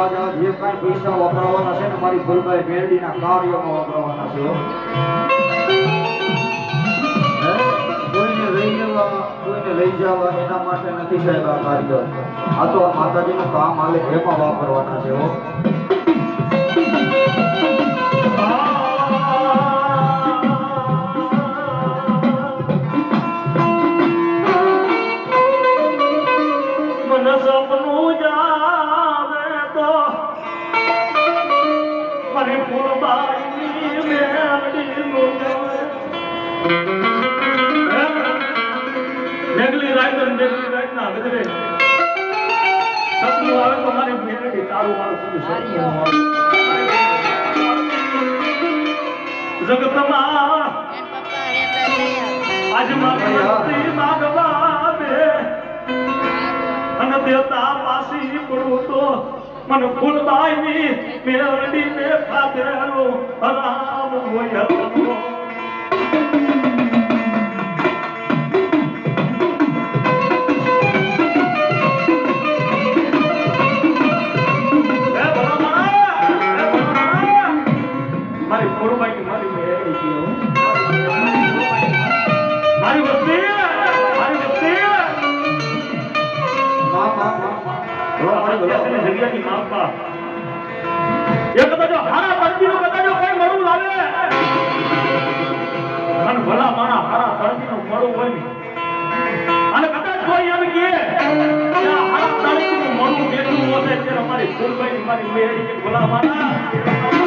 જે કાંઈ પૈસા વાપરવાના છે ને મારી ફૂલભાઈ મેરડીના કાર્યોમાં વાપરવાના છે હો. કોઈને લઈ જવા એના માટે નથી સાહેબ આ કાર્ય. આ તો આ માતાજીનું કામ હાલે એમાં વાપરવાના છે હો. દેવતા પાસી પડું તો મને ફૂલબાઈ ની મેરડી ને ખાધેલો હરામ હોય મારી ફૂલબાઈ મારી મેરડી મારી વસ્તી જગ્યાની માપા એક તો હારા તરજીનો બતાજો કોઈ મળું લાવે અને ભલા માણા હારા તરજીનો મળું હોય ને અને કદાચ કોઈ એમ કે હારા તરજીનું મળું બેઠું હોતે ત્યારે અમારી ફૂલભાઈ મારી મેળી કે ભલા માણા